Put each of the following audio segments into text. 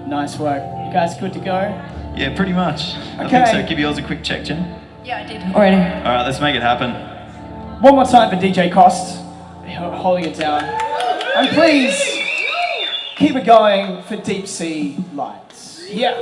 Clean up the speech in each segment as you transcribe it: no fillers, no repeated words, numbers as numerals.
Nice work. You guys good to go? Yeah, pretty much. Okay. I think so. Give yours a quick check, Jen. Yeah, I did. Already. All right, let's make it happen. One more time for DJ Cost, holding it down. And please, keep it going for Deepsea Lights. Yeah.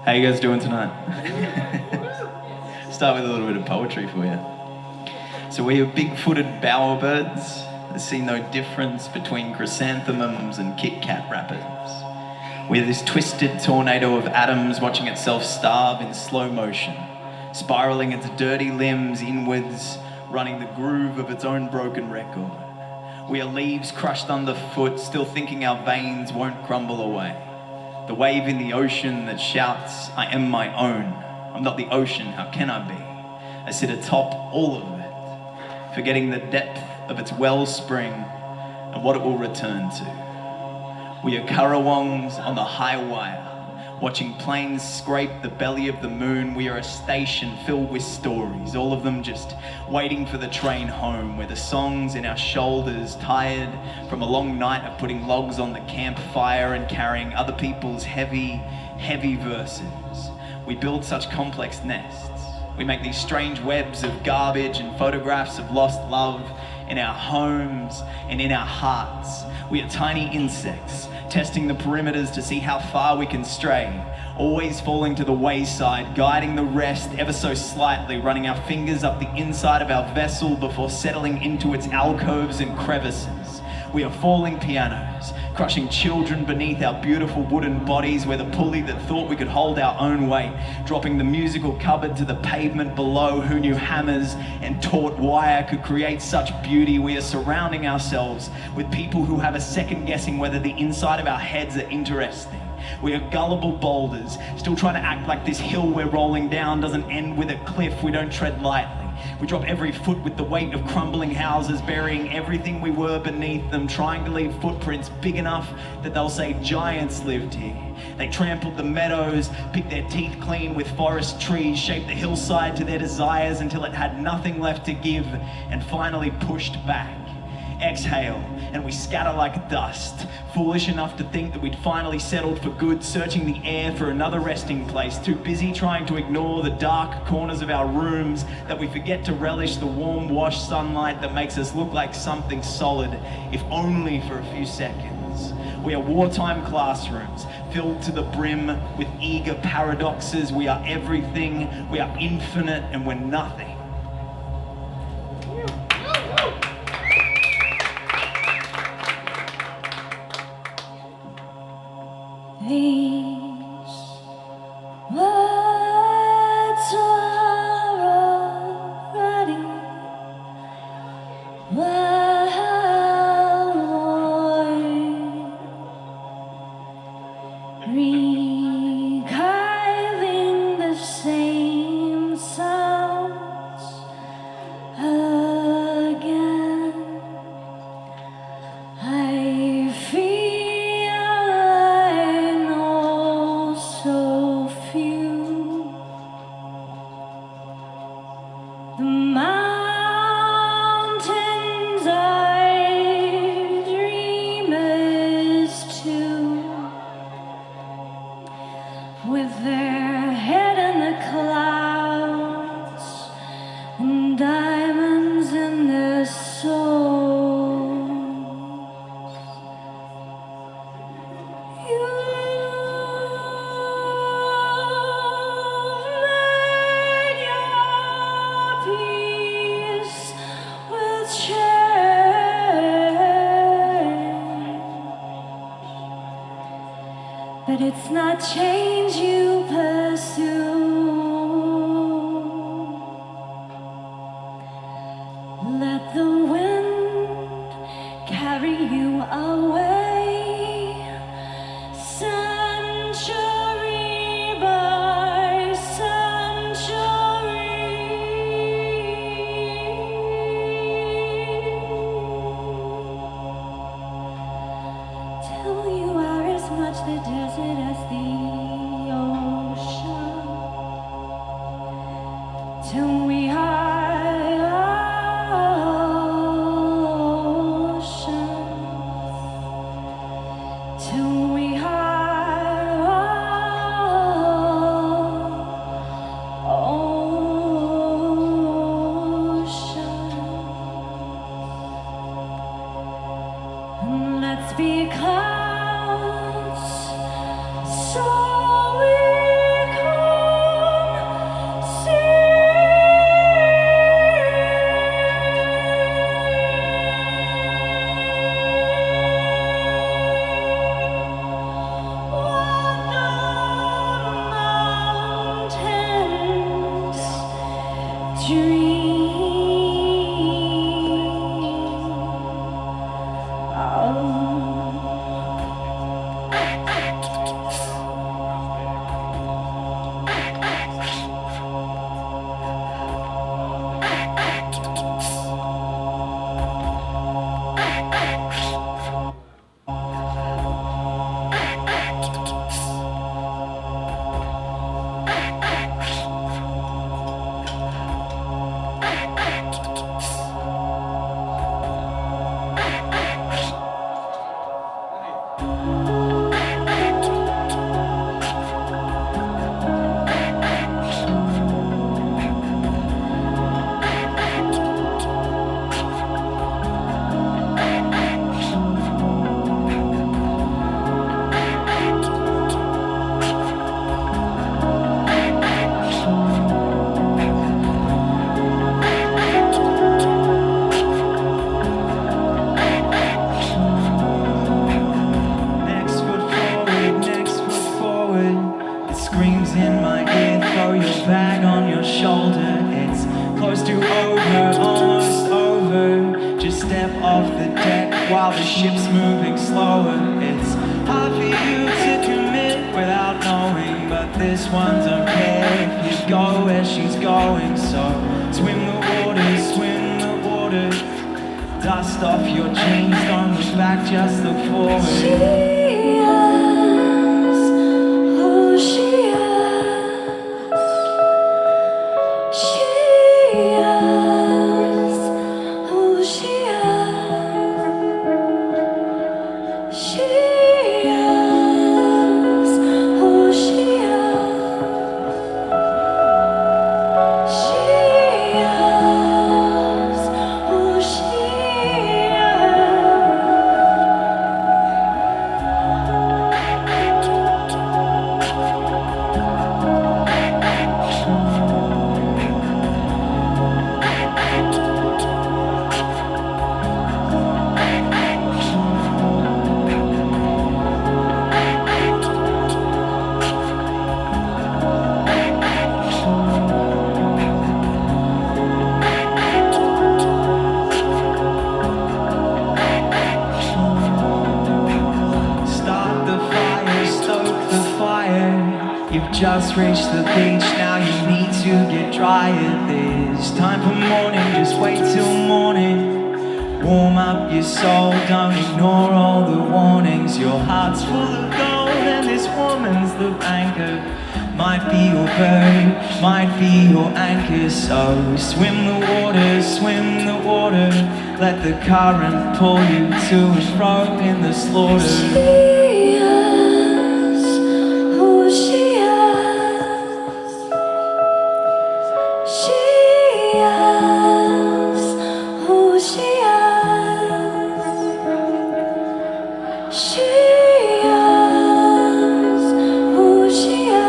How you guys doing tonight? Start with a little bit of poetry for you. So we are big-footed bowerbirds that see no difference between chrysanthemums and Kit Kat wrappers. We're this twisted tornado of atoms watching itself starve in slow motion, spiraling its dirty limbs inwards, running the groove of its own broken record. We are leaves crushed underfoot, still thinking our veins won't crumble away. The wave in the ocean that shouts, I am my own. I'm not the ocean, how can I be? I sit atop all of it, forgetting the depth of its wellspring and what it will return to. We are currawongs on the high wire, watching planes scrape the belly of the moon. We are a station filled with stories, all of them just waiting for the train home, where the songs in our shoulders, tired from a long night of putting logs on the campfire and carrying other people's heavy, heavy verses. We build such complex nests. We make these strange webs of garbage and photographs of lost love in our homes and in our hearts. We are tiny insects, testing the perimeters to see how far we can stray, always falling to the wayside, guiding the rest ever so slightly, running our fingers up the inside of our vessel before settling into its alcoves and crevices. We are falling pianos, crushing children beneath our beautiful wooden bodies. We're the pulley that thought we could hold our own weight, dropping the musical cupboard to the pavement below. Who knew hammers and taut wire could create such beauty? We are surrounding ourselves with people who have a second guessing whether the inside of our heads are interesting. We are gullible boulders, still trying to act like this hill we're rolling down doesn't end with a cliff. We don't tread lightly. We drop every foot with the weight of crumbling houses, burying everything we were beneath them, trying to leave footprints big enough that they'll say giants lived here. They trampled the meadows, picked their teeth clean with forest trees, shaped the hillside to their desires until it had nothing left to give, and finally pushed back. Exhale, and we scatter like dust, foolish enough to think that we'd finally settled for good, searching the air for another resting place, too busy trying to ignore the dark corners of our rooms that we forget to relish the warm washed sunlight that makes us look like something solid, if only for a few seconds. We are wartime classrooms, filled to the brim with eager paradoxes. We are everything, we are infinite, and we're nothing. These words are already well worn, recurring the same sounds again. I feel the mountains are dreamers too, with their head in the clouds and diamonds in their souls. But it's not change you pursue. we are ocean. And let's be clouds, so we can see. While the ship's moving slower, it's hard for you to commit without knowing. But this one don't care if you go where she's going. So swim the water, dust off your jeans, don't look back, just look forward. She is who she is. She is who she is. She is who she is. She is who she You've just reached the beach, now you need to get dry at this. Time for morning, just wait till morning. Warm up your soul, don't ignore all the warnings. Your heart's full of gold and this woman's the banker. Might be your bird, might be your anchor. So swim the water, let the current pull you to and fro in the slaughter. She is who she is. She is who she is. She is who she is.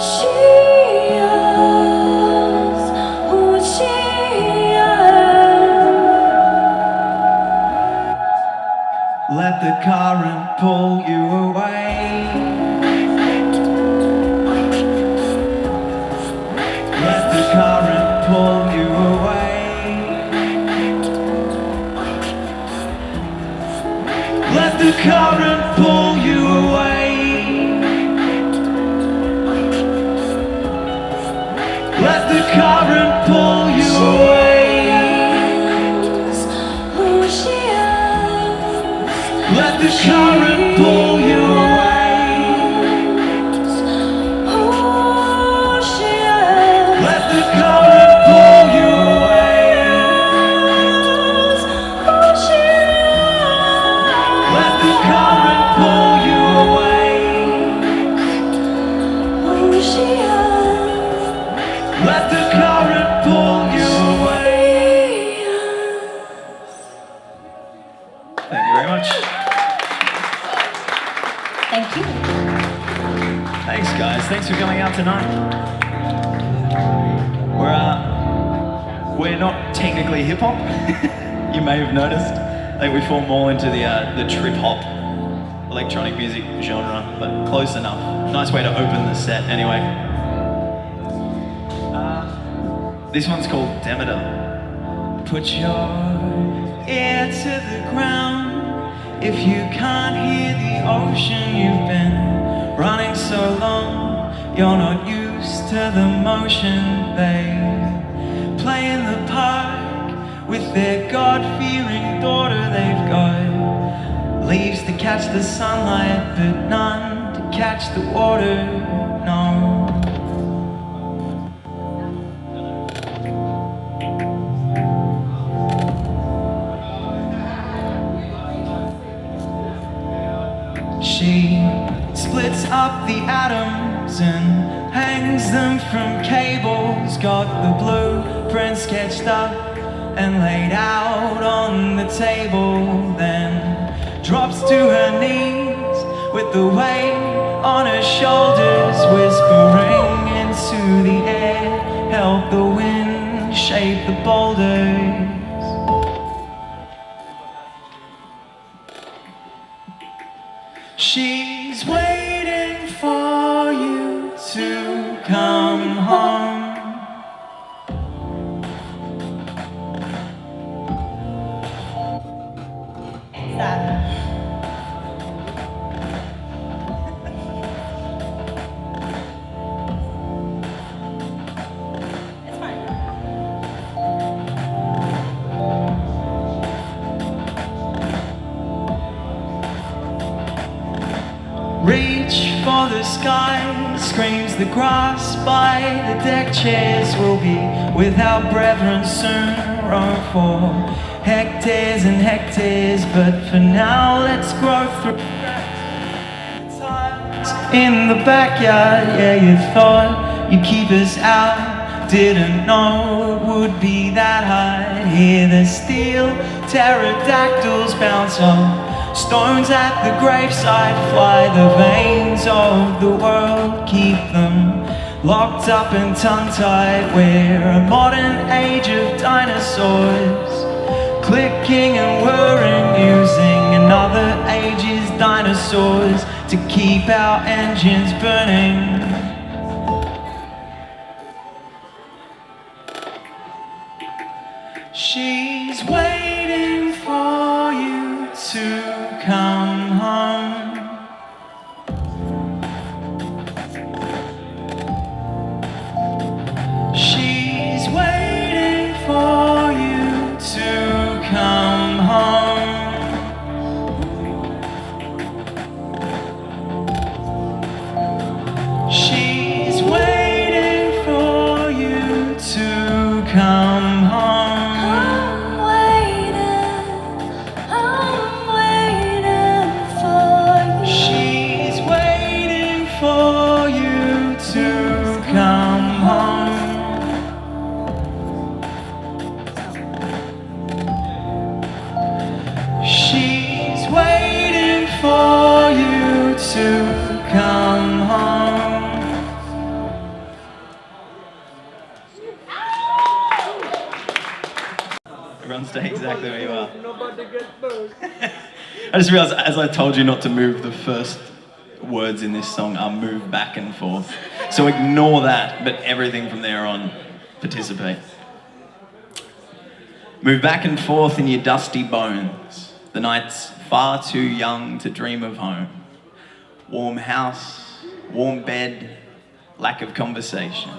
She is who she is. Let the current pull you away. Let the current pull you away. Let the current pull you away. Let the current pull you away. Who she is. Let the current pull you away. Who she is. Let the current pull you away. Who she is. Thank you. Thanks, guys. Thanks for coming out tonight. We're not technically hip hop. You may have noticed. I think we fall more into the trip hop electronic music genre, but close enough. Nice way to open the set, anyway. This one's called Demeter. Put your ear to the ground. If you can't hear the ocean, you've been running so long, you're not used to the motion. They play in the park with their God-fearing daughter. They've got leaves to catch the sunlight, but none to catch the water, no. She splits up the atoms and hangs them from cables. Got the blueprint sketched up and laid out on the table. Then drops to her knees with the weight on her shoulders, whispering into the air, help the wind shape the boulders. She's waiting for you to come home. Reach for the sky, screams the grass by the deck chairs. Will be with our brethren soon, roam for hectares and hectares. But for now, let's grow through in the backyard. Yeah, you thought you'd keep us out, didn't know it would be that hard. Hear the steel pterodactyls bounce off stones at the graveside, fly the veins of the world, keep them locked up and tongue-tied. We're a modern age of dinosaurs, clicking and whirring, using another age's dinosaurs to keep our engines burning. She's waiting for you to come home. She's waiting for you to come home. She's waiting for you to come home. Come home. Everyone stay exactly where you are. I just realized, as I told you not to move, the first words in this song are move back and forth. So ignore that, but everything from there on, participate. Move back and forth in your dusty bones. The night's far too young to dream of home. Warm house, warm bed, lack of conversation.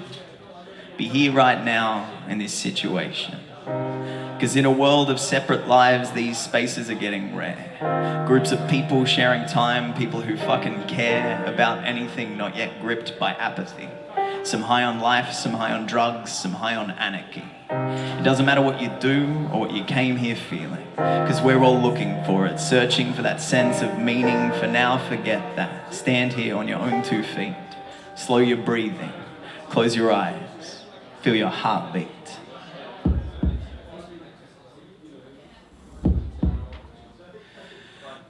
Be here right now in this situation. Because in a world of separate lives, these spaces are getting rare. Groups of people sharing time, people who fucking care about anything not yet gripped by apathy. Some high on life, some high on drugs, some high on anarchy. It doesn't matter what you do or what you came here feeling, because we're all looking for it, searching for that sense of meaning. For now, forget that. Stand here on your own 2 feet. Slow your breathing. Close your eyes. Feel your heartbeat.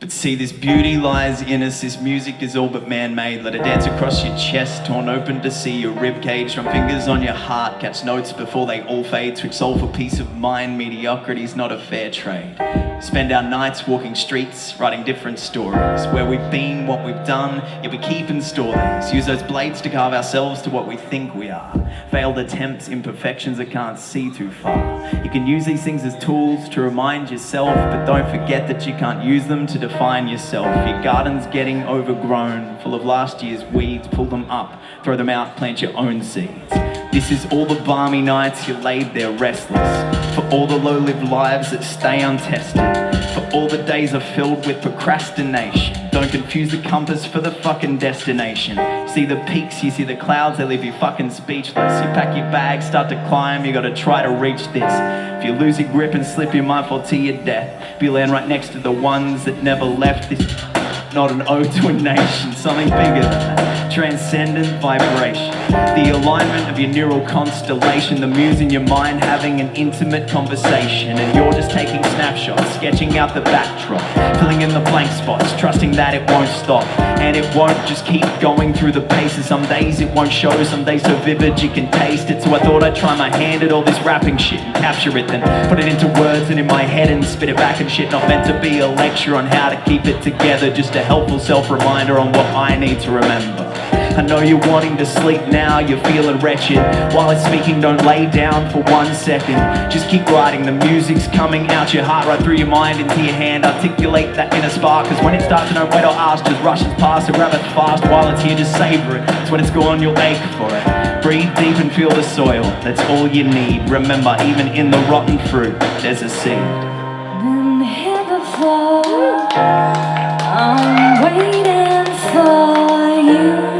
But see, this beauty lies in us, this music is all but man-made. Let it dance across your chest, torn open to see your ribcage. Drum fingers on your heart, catch notes before they all fade. Switch soul for peace of mind, mediocrity's not a fair trade. Spend our nights walking streets, writing different stories. Where we've been, what we've done, yet we keep and store these. Use those blades to carve ourselves to what we think we are. Failed attempts, imperfections that can't see too far. You can use these things as tools to remind yourself, but don't forget that you can't use them to define yourself. Your garden's getting overgrown, full of last year's weeds. Pull them up, throw them out, plant your own seeds. This is all the balmy nights you laid there restless. For all the low-lived lives that stay untested. For all the days are filled with procrastination. Don't confuse the compass for the fucking destination. You see the peaks, you see the clouds, they leave you fucking speechless. You pack your bags, start to climb, you gotta try to reach this. If you lose your grip and slip, you might fall to your death. You land right next to the ones that never left this. Not an ode to a nation, something bigger than that. Transcendent vibration. The alignment of your neural constellation. The muse in your mind having an intimate conversation. And you're just taking snapshots, sketching out the backdrop. Filling in the blank spots, trusting that it won't stop. And it won't just keep going through the paces. Some days it won't show, some days so vivid you can taste it. So I thought I'd try my hand at all this rapping shit and capture it, then put it into words and in my head and spit it back and shit. Not meant to be a lecture on how to keep it together, just a helpful self-reminder on what I need to remember. I know you're wanting to sleep now, you're feeling wretched. While it's speaking, don't lay down for 1 second. Just keep writing, the music's coming out your heart, right through your mind into your hand. Articulate that inner spark, cause when it starts to know wait or ask, just rushes past, so grab it fast. While it's here, just savor it, cause when it's gone, you'll ache for it. Breathe deep and feel the soil, that's all you need. Remember, even in the rotten fruit, there's a seed. Been here before, I'm waiting for you.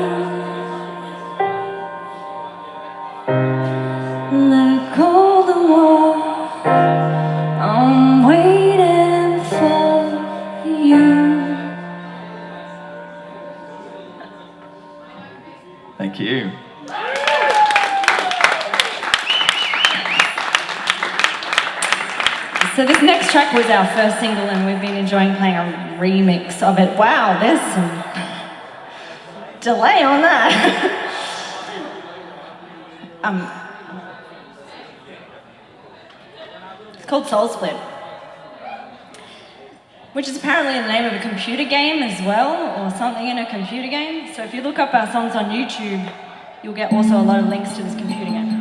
Let go the wall, I'm waiting for you. Thank you. So this next track was our first single and we've been enjoying playing a remix of it. Wow, there's some delay on that. It's called Soul Split, which is apparently the name of a computer game as well, or something in a computer game. So if you look up our songs on YouTube, you'll get also a lot of links to this computer game.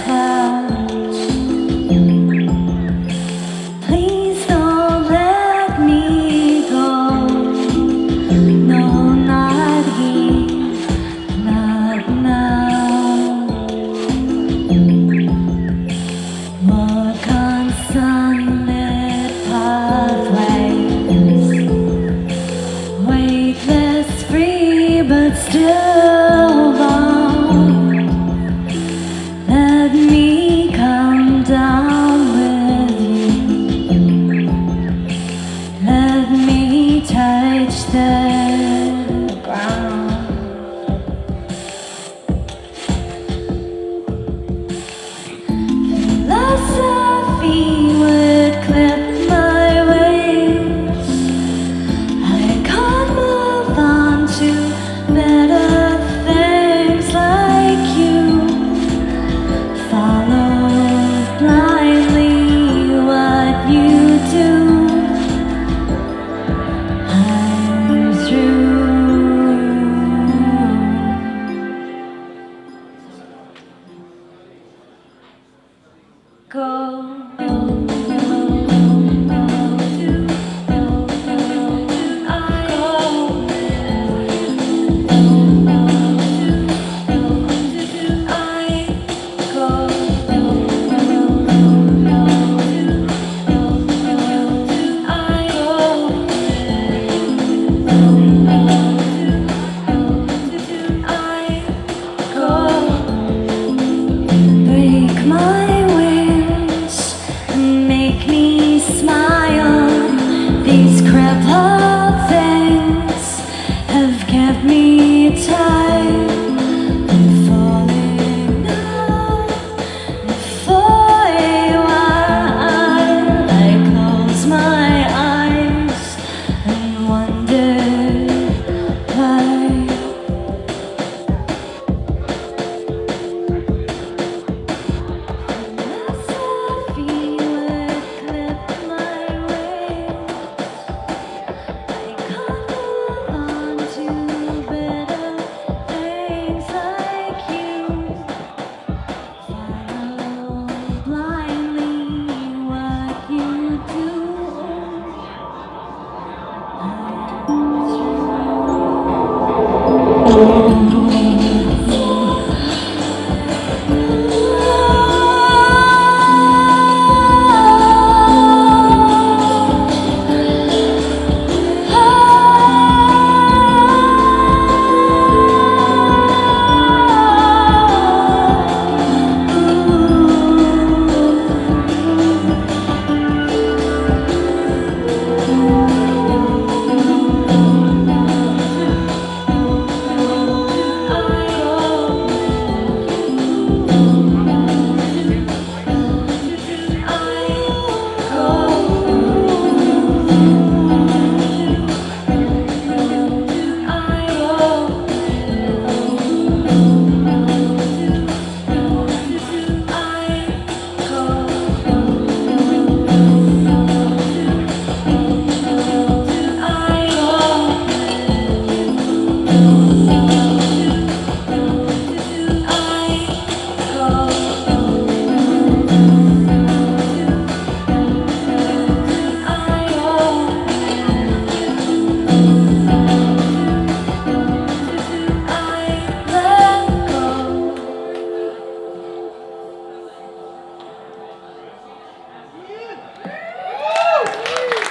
Cloud.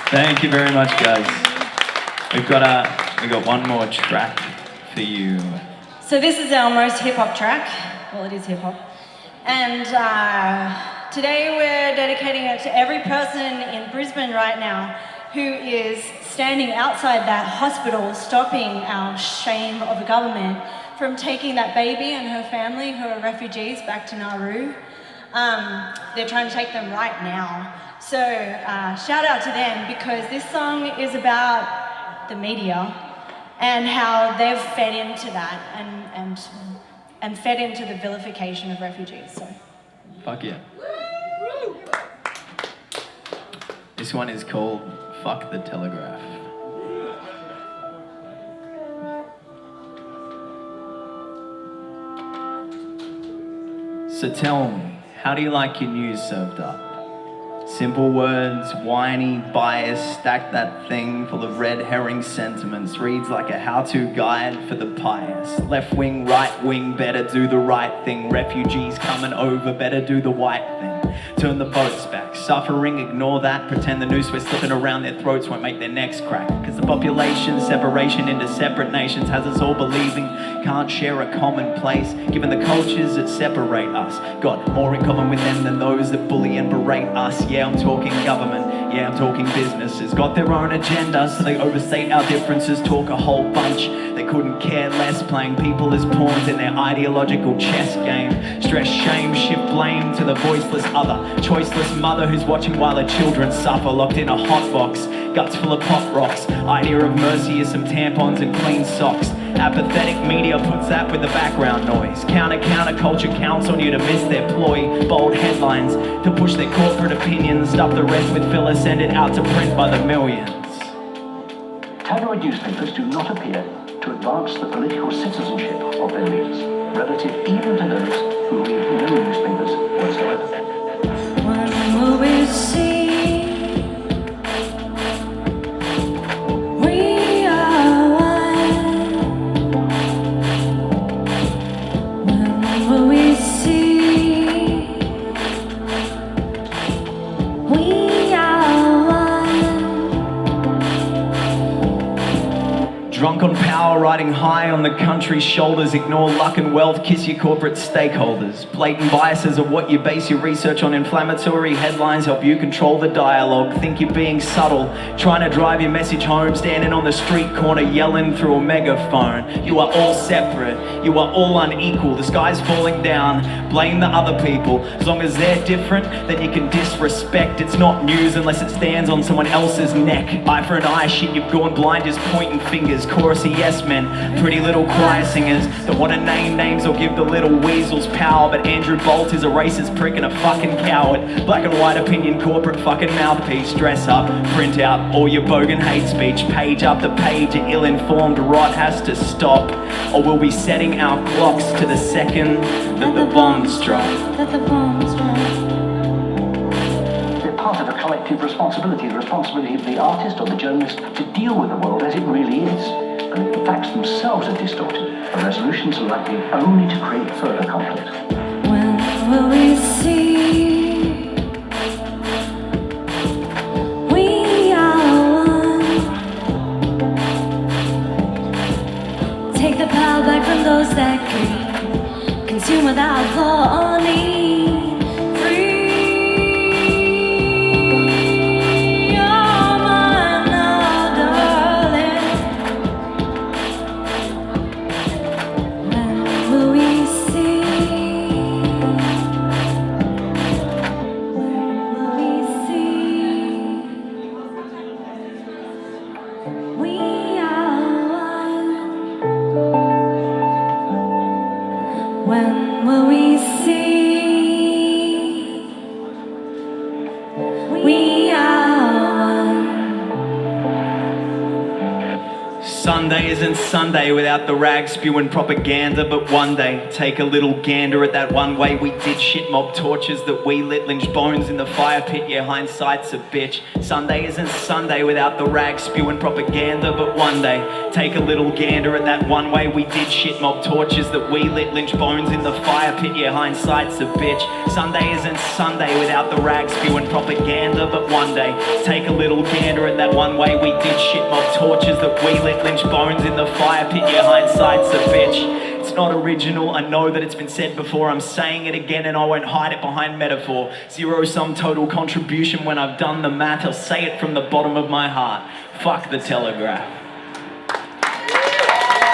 Thank you very much, guys. We've got one more track for you. So this is our most hip-hop track. Well, it is hip-hop. And today we're dedicating it to every person in Brisbane right now who is standing outside that hospital stopping our shame of a government from taking that baby and her family who are refugees back to Nauru. They're trying to take them right now. So shout out to them, because this song is about the media and how they've fed into that and fed into the vilification of refugees. So. Fuck yeah. This one is called Fuck the Telegraph. So tell me, how do you like your news served up? Simple words, whiny, biased, stack that thing full of red herring sentiments. Reads like a how-to guide for the pious. Left wing, right wing, better do the right thing. Refugees coming over, better do the white thing. Turn the boats back, suffering, ignore that. Pretend the noose we're slipping around their throats won't make their necks crack. Cause the population separation into separate nations has us all believing can't share a common place, given the cultures that separate us. Got more in common with them than those that bully and berate us. Yeah, I'm talking government, yeah, I'm talking businesses. Got their own agenda, so they overstate our differences. Talk a whole bunch, they couldn't care less. Playing people as pawns in their ideological chess game. Stress, shame, shift blame to the voiceless other. Choiceless mother who's watching while her children suffer. Locked in a hot box, guts full of pop rocks. Idea of mercy is some tampons and clean socks. Apathetic media puts that with the background noise. Counter culture counts on you to miss their ploy. Bold headlines to push their corporate opinions. Stuff the rest with filler, send it out to print by the millions. Tabloid newspapers do not appear to advance the political citizenship of their readers, relative even to those who read no newspapers whatsoever. Drunk on power, riding high on the country's shoulders. Ignore luck and wealth, kiss your corporate stakeholders. Blatant biases are what you base your research on. Inflammatory headlines help you control the dialogue. Think you're being subtle, trying to drive your message home. Standing on the street corner yelling through a megaphone. You are all separate, you are all unequal. The sky's falling down, blame the other people. As long as they're different, then you can disrespect. It's not news unless it stands on someone else's neck. Eye for an eye, shit, you've gone blind just pointing fingers. Chorusy yes men, pretty little choir singers that want to name names or give the little weasels power. But Andrew Bolt is a racist prick and a fucking coward. Black and white opinion, corporate fucking mouthpiece. Dress up, print out all your bogan hate speech. Page after page, your ill-informed rot has to stop, or we'll be setting our clocks to the second that the bombs drop. They're part of a collective responsibility, the responsibility of the artist or the journalist to deal with the world as it really is. And if the facts themselves are distorted, the resolutions are likely only to create further conflict. When will we see? We are one. Take the power back from those that greed, consume without thought or need. When will we see? We are one. Sunday isn't Sunday without the rag spewing propaganda. But one day, take a little gander at that one way we did shit mob torches that we lit, lynched bones in the fire pit. Yeah, hindsight's a bitch. Sunday isn't Sunday without the rag spewing propaganda. But one day, take a little gander at that one way we did shit mob torches that we lit, lynched bones in the fire pit. Yeah, hindsight's a bitch. Sunday isn't Sunday without the rag spewing propaganda. But one day, take a little gander at that one way we did shit mob torches that we lit, lynched bones in the fire pit. Yeah, hindsight's a bitch. It's not original, I know that it's been said before. I'm saying it again and I won't hide it behind metaphor. Zero sum total contribution. When I've done the math, I'll say it from the bottom of my heart. Fuck the Telegraph.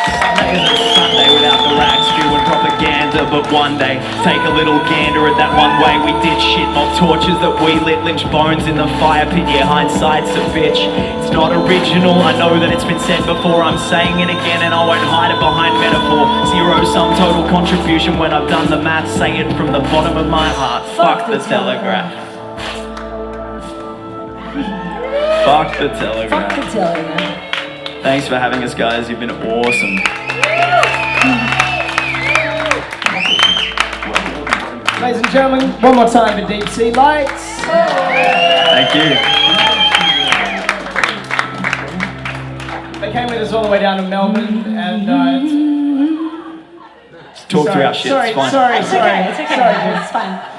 Sunday isn't Sunday without the rag spewing propaganda. But one day, take a little gander at that one way we did shit mob torches that we lit, lynched bones in the fire pit. Yeah, hindsight's a bitch. It's not original, I know that it's been said before. I'm saying it again and I won't hide it behind metaphor. Zero sum total contribution. When I've done the math, say it from the bottom of my heart. Fuck the Telegraph. Fuck the Telegraph. Fuck the Telegraph. Thanks for having us, guys. You've been awesome. Ladies and gentlemen, one more time for Deepsea Lights. Thank you. They came with us all the way down to Melbourne and Talk through our shit, it's fine. Sorry. It's okay, it's fine.